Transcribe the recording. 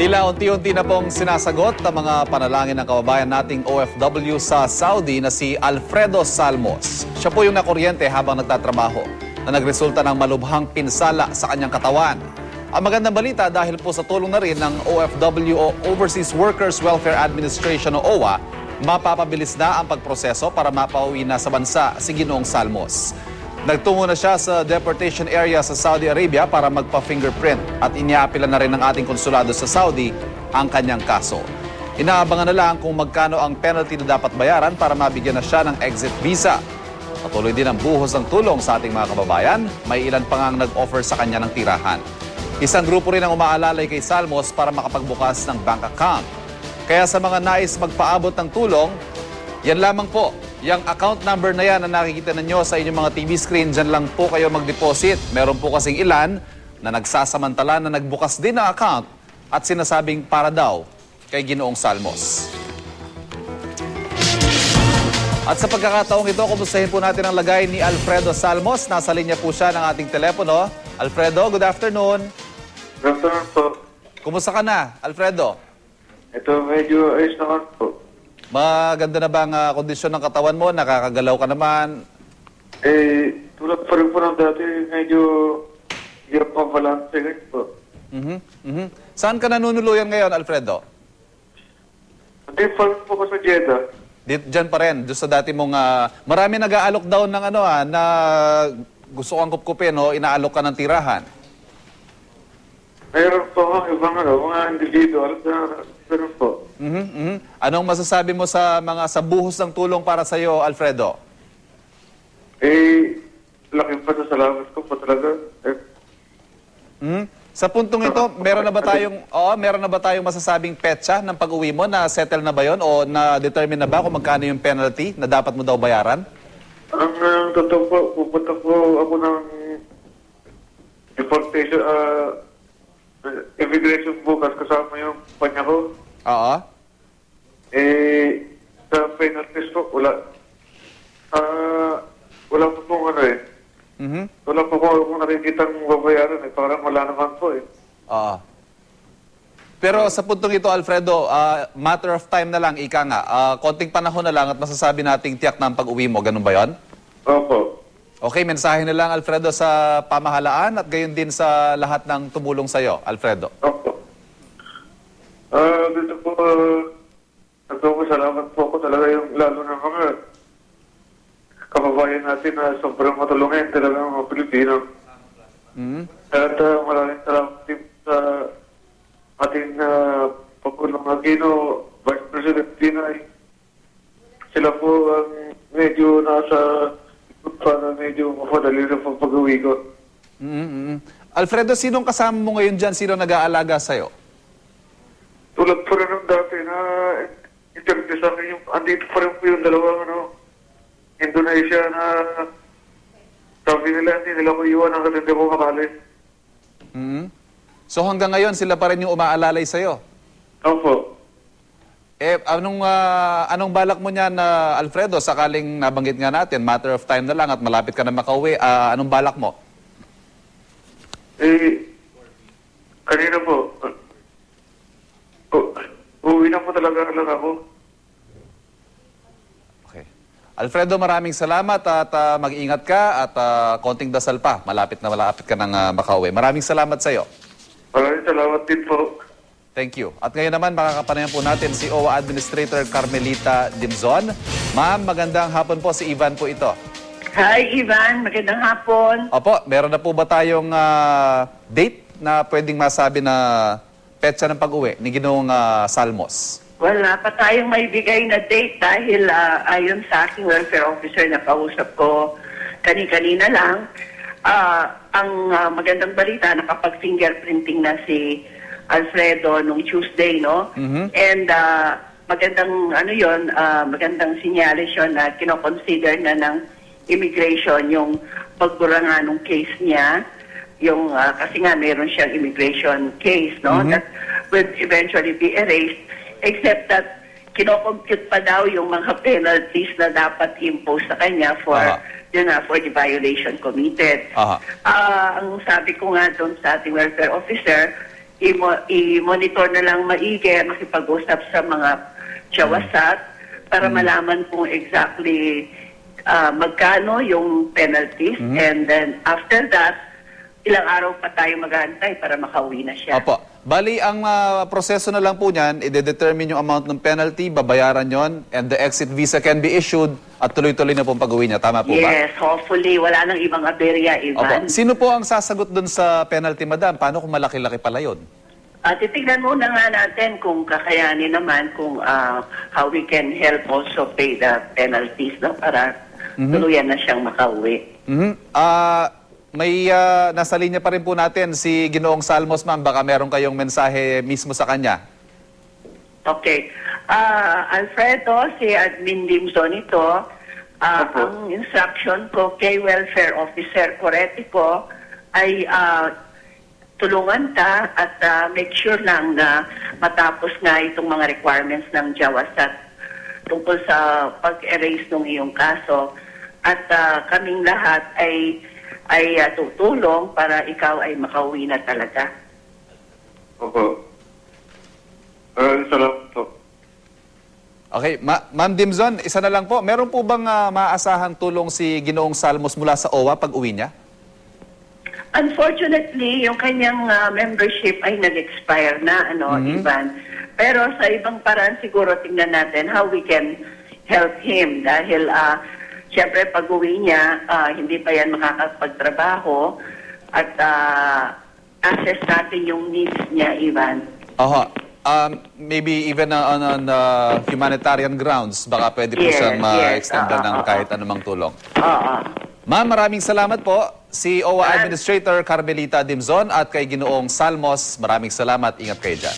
Tila unti-unti na pong sinasagot ang mga panalangin ng kababayan nating OFW sa Saudi na si Alfredo Salmos. Siya po yung nakuryente habang nagtatrabaho na nagresulta ng malubhang pinsala sa kanyang katawan. Ang magandang balita dahil po sa tulong na rin ng OFW o Overseas Workers Welfare Administration o OWA, mapapabilis na ang pagproseso para mapauwi na sa bansa si Ginoong Salmos. Nagtungo na siya sa deportation area sa Saudi Arabia para magpa-fingerprint at iniapila na rin ng ating konsulado sa Saudi ang kanyang kaso. Inaabangan na lang kung magkano ang penalty na dapat bayaran para mabigyan na siya ng exit visa. Patuloy din ang buhos ng tulong sa ating mga kababayan. May ilan pa ngang nag-offer sa kanya ng tirahan. Isang grupo rin ang umaalalay kay Salmos para makapagbukas ng bank account. Kaya sa mga nais magpaabot ng tulong, yan lamang po. Yang account number na yan na nakikita ninyo sa inyong mga TV screen, dyan lang po kayo mag-deposit. Meron po kasing ilan na nagsasamantala na nagbukas din ng account at sinasabing para daw kay Ginoong Salmos. At sa pagkakataong ito, kumustahin po natin ang lagay ni Alfredo Salmos. Nasa linya po siya ng ating telepono. Alfredo, good afternoon. Good afternoon po. Kumusta ka na, Alfredo? Ito medyo ayos naman po. Maganda na ba ang kondisyon ng katawan mo? Nakakagalaw ka naman? Tulad pa rin po ng dati, medyo hirap pa balance ngayon po. Saan ka nanunuluyan ngayon, Alfredo? Hindi pa rin po ko sa Jeddah. Diyan pa rin, doon sa dati mong... marami nag-aalok daw ng na gusto kang kupkupin o inaalok ka ng tirahan. Mayroon po ibang mga individual na meron po. Anong masasabi mo sa sa buhos ng tulong para sa iyo, Alfredo? Laking pasasalamat ko po talaga. Sa puntong ito, meron na ba tayong masasabing petsa ng pag-uwi mo? Na settle na ba 'yon o na determine na ba kung magkano yung penalty na dapat mo daw bayaran? Ang totoo po, pupunta po ako ng deportation, immigration bukas kasama yung panya ko. Oo. Sa penalties po, wala. Wala po pong wala po kung nakikitang babayaran Parang wala naman po Oo. Pero sa puntong ito, Alfredo, matter of time na lang, ika nga. Konting panahon na lang at masasabi nating tiyak na ang pag-uwi mo. Ganun ba yun? Opo. Okay, mensahe na lang, Alfredo, sa pamahalaan at gayon din sa lahat ng tumulong sa'yo, Alfredo. Opo. Dito po, nagpapasalamat po ako talaga yung lalo na mga kababayan natin na sobrang matulungin talaga mga Pilipino. At maraming salamat din sa ating Pagulong Aquino, Vice President Pinay. Sila po ang medyo nasa para medyo mapadali ng pagpag-uwi ko. Alfredo, sinong kasama mo ngayon dyan? Sino nag-aalaga sa'yo? Tulad pa rin ng dati na interview sa akin andito pa rin po yung dalawang Indonesia na sabi nila hindi nila ko iwan hanggang hindi ko makalis. So hanggang ngayon sila pa rin yung umaalalay sa'yo? Opo. Anong balak mo niyan, Alfredo, sakaling nabanggit nga natin, matter of time na lang at malapit ka na makauwi, anong balak mo? Kanina po, uwi na po talaga lang ako. Okay. Alfredo, maraming salamat at mag-ingat ka at konting dasal pa. Malapit ka ng makauwi. Maraming salamat sa iyo. Maraming salamat din po. Thank you. At ngayon naman, makakapanayan po natin si OWA Administrator Carmelita Dimzon. Ma'am, magandang hapon po. Si Ivan po ito. Hi, Ivan. Magandang hapon. Opo, meron na po ba tayong date na pwedeng masabi na petsa ng pag-uwi ni Ginoong Salmos? Wala pa tayong may bigay na date dahil ayon sa aking welfare officer na kausap ko kanina lang, ang magandang balita, nakapag-fingerprinting na si Alfredo nung Tuesday, no? And magandang magandang sinyalis yun na kinoconsider na ng immigration yung pagbura nga nung case niya, yung kasi nga meron siyang immigration case, no? That will eventually be erased, except that kinocompute pa daw yung mga penalties na dapat impose sa kanya for for the violation committed. Ang sabi ko nga doon sa ating welfare officer, i-monitor na lang maigi, makipag-usap sa mga Jawasat para malaman kung exactly magkano yung penalties. And then after that, ilang araw pa tayo mag-aantay para makauwi na siya. Opo. Bali, ang proseso na lang po niyan, i-determine yung amount ng penalty, babayaran yon, and the exit visa can be issued at tuloy-tuloy na pong pag-uwi niya. Tama po ba? Yes, hopefully. Wala nang ibang aberya, Opo. Ivan. Sino po ang sasagot dun sa penalty, madam? Paano kung malaki-laki pala yun? Titignan muna nga natin kung kakayanin naman, kung how we can help also pay the penalties, no? Para tuluyan na siyang makauwi. May nasa linya pa rin po natin si Ginoong Salmos, ma'am. Baka meron kayong mensahe mismo sa kanya. Okay. Alfredo, si Admin Dimson ito, ang instruction ko kay Welfare Officer Coretico ay tulungan ka at make sure lang na matapos nga itong mga requirements ng Jawasat tungkol sa pag-erase ng iyong kaso. At kaming lahat ay tutulong para ikaw ay makauwi na talaga. Opo. Salamat po. Okay, Ma'am Dimson, isa na lang po. Meron po bang maaasahang tulong si Ginoong Salmos mula sa OWA pag-uwi niya? Unfortunately, yung kanyang membership ay nag-expire na, Ivan. Pero sa ibang paraan siguro tingnan natin how we can help him dahil siyempre pag-uwi niya, hindi pa yan makakapagtrabaho at assess natin yung needs niya, Ivan. Maybe even on humanitarian grounds, baka pwede po siyang ma-extenda ng kahit anumang tulong. Ma'am, maraming salamat po. Si OWA Administrator Carmelita Dimson at kay Ginoong Salmos, maraming salamat. Ingat kayo dyan.